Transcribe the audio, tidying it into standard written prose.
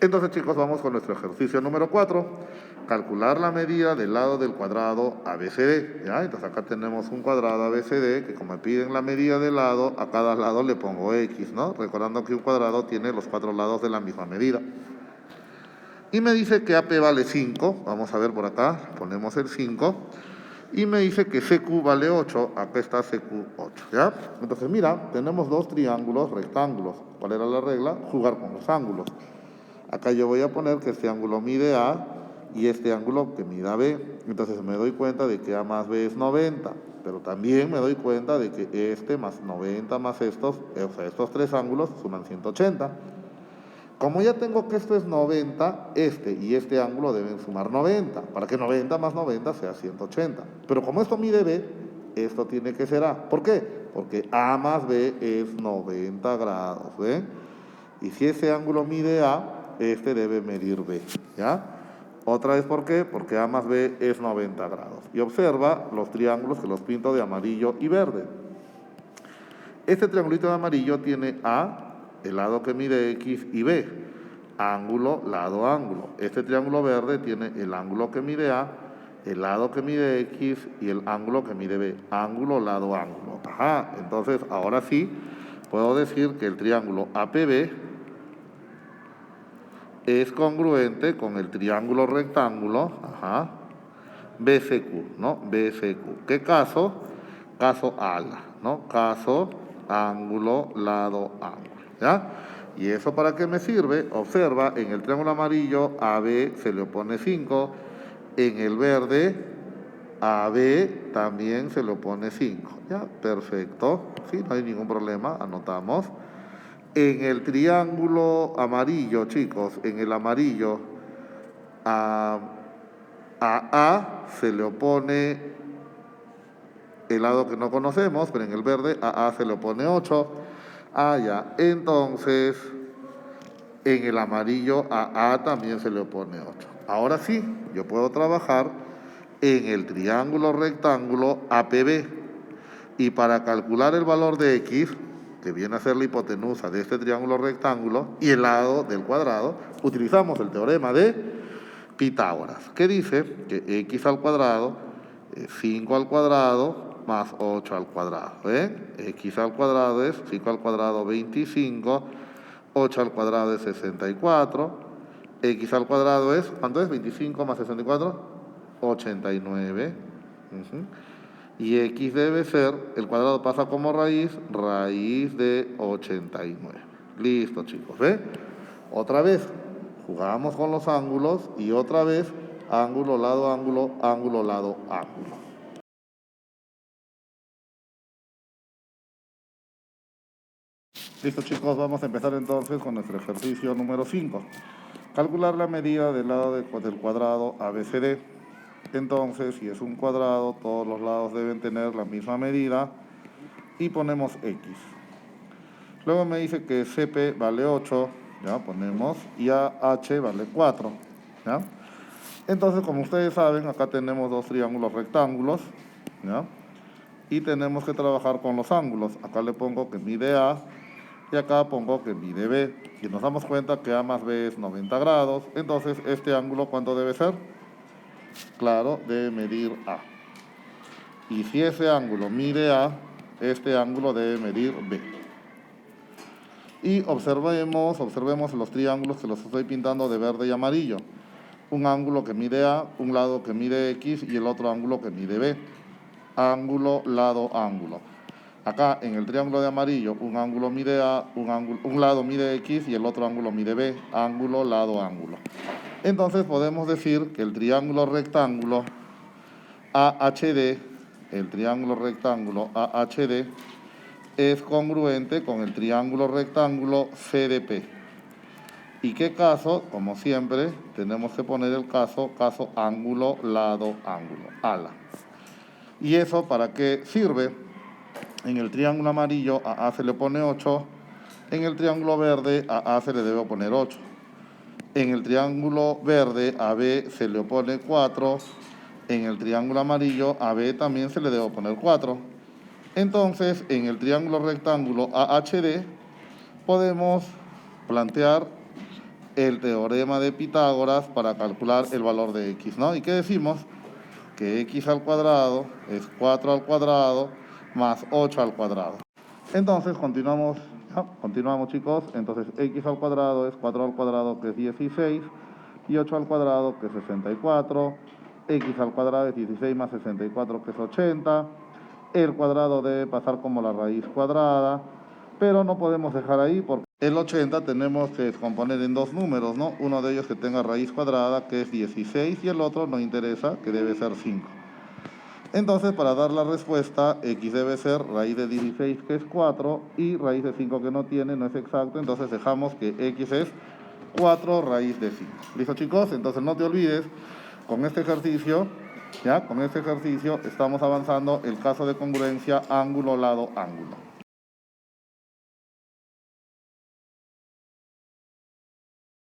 Entonces, chicos, vamos con nuestro ejercicio número 4. Calcular la medida del lado del cuadrado ABCD. ¿Ya? Entonces acá tenemos un cuadrado ABCD que, como me piden la medida del lado, a cada lado le pongo X, ¿no? Recordando que un cuadrado tiene los 4 lados de la misma medida. Y me dice que AP vale 5. Vamos a ver por acá. Ponemos el 5. Y me dice que CQ vale 8. Acá está CQ8. ¿Ya? Entonces, mira, tenemos dos triángulos rectángulos. ¿Cuál era la regla? Jugar con los ángulos. Acá yo voy a poner que este ángulo mide A y este ángulo que mida B. Entonces me doy cuenta de que A más B es 90, pero también me doy cuenta de que este más 90 más estos, o sea, estos tres ángulos suman 180. Como ya tengo que esto es 90, este y este ángulo deben sumar 90, para que 90 más 90 sea 180. Pero como esto mide B, esto tiene que ser A. ¿Por qué? Porque A más B es 90 grados, ¿ven? Y si ese ángulo mide A, este debe medir B, ¿ya? Otra vez, ¿por qué? Porque A más B es 90 grados. Y observa los triángulos que los pinto de amarillo y verde. Este triangulito de amarillo tiene A, el lado que mide X, y B, ángulo, lado, ángulo. Este triángulo verde tiene el ángulo que mide A, el lado que mide X y el ángulo que mide B, ángulo, lado, ángulo. Ajá, entonces ahora sí puedo decir que el triángulo APB es congruente con el triángulo rectángulo, BCQ, ¿no? BCQ. ¿Qué caso? Caso ala, ¿no? Caso, ángulo, lado, ángulo, ¿ya? ¿Y eso para qué me sirve? Observa, en el triángulo amarillo AB se le opone 5, en el verde AB también se le opone 5, ¿ya? Perfecto, sí, no hay ningún problema, anotamos. En el triángulo amarillo, chicos, en el amarillo, a A se le opone el lado que no conocemos, pero en el verde a se le opone 8. Ya. Entonces, en el amarillo a también se le opone 8. Ahora sí, yo puedo trabajar en el triángulo rectángulo APB. Y para calcular el valor de X, que viene a ser la hipotenusa de este triángulo rectángulo y el lado del cuadrado, utilizamos el teorema de Pitágoras, que dice que X al cuadrado es 5 al cuadrado más 8 al cuadrado. X al cuadrado es 5 al cuadrado 25, 8 al cuadrado es 64, X al cuadrado es, ¿cuánto es? 25 más 64, 89. Y X debe ser, el cuadrado pasa como raíz de 89. Listo, chicos, ¿ve? Otra vez, jugamos con los ángulos y otra vez, ángulo, lado, ángulo, ángulo, lado, ángulo. Listo, chicos, vamos a empezar entonces con nuestro ejercicio número 5. Calcular la medida del lado del cuadrado ABCD. Entonces, si es un cuadrado, todos los lados deben tener la misma medida y ponemos X. Luego me dice que CP vale 8, ya ponemos, y AH vale 4, ¿ya? Entonces, como ustedes saben, acá tenemos dos triángulos rectángulos, ¿ya? Y tenemos que trabajar con los ángulos. Acá le pongo que mide A y acá pongo que mide B. Y nos damos cuenta que A más B es 90 grados. Entonces, ¿este ángulo cuánto debe ser? Claro, debe medir A. Y si ese ángulo mide A, este ángulo debe medir B. Y observemos los triángulos que los estoy pintando de verde y amarillo. Un ángulo que mide A, un lado que mide X y el otro ángulo que mide B. Ángulo, lado, ángulo. Acá en el triángulo de amarillo, un ángulo mide A, un lado mide X y el otro ángulo mide B. Ángulo, lado, ángulo. Entonces podemos decir que el triángulo rectángulo AHD, es congruente con el triángulo rectángulo CDP. ¿Y qué caso? Como siempre, tenemos que poner el caso ángulo, lado, ángulo, ala. ¿Y eso para qué sirve? En el triángulo amarillo a se le pone 8, en el triángulo verde a se le debe poner 8. En el triángulo verde a B se le opone 4, en el triángulo amarillo a B también se le debe poner 4. Entonces, en el triángulo rectángulo AHD podemos plantear el teorema de Pitágoras para calcular el valor de x, ¿no? ¿Y qué decimos? Que x al cuadrado es 4 al cuadrado más 8 al cuadrado. Entonces, continuamos, ¿no? Continuamos, chicos. Entonces, x al cuadrado es 4 al cuadrado, que es 16, y 8 al cuadrado, que es 64. X al cuadrado es 16 más 64, que es 80. El cuadrado debe pasar como la raíz cuadrada, pero no podemos dejar ahí porque el 80 tenemos que descomponer en dos números, ¿no? Uno de ellos que tenga raíz cuadrada, que es 16, y el otro no interesa, que debe ser 5. Entonces, para dar la respuesta, x debe ser raíz de 16, que es 4, y raíz de 5, que no tiene, no es exacto. Entonces, dejamos que x es 4 raíz de 5. ¿Listo, chicos? Entonces, no te olvides, con este ejercicio, ¿ya? Con este ejercicio estamos avanzando el caso de congruencia ángulo-lado-ángulo.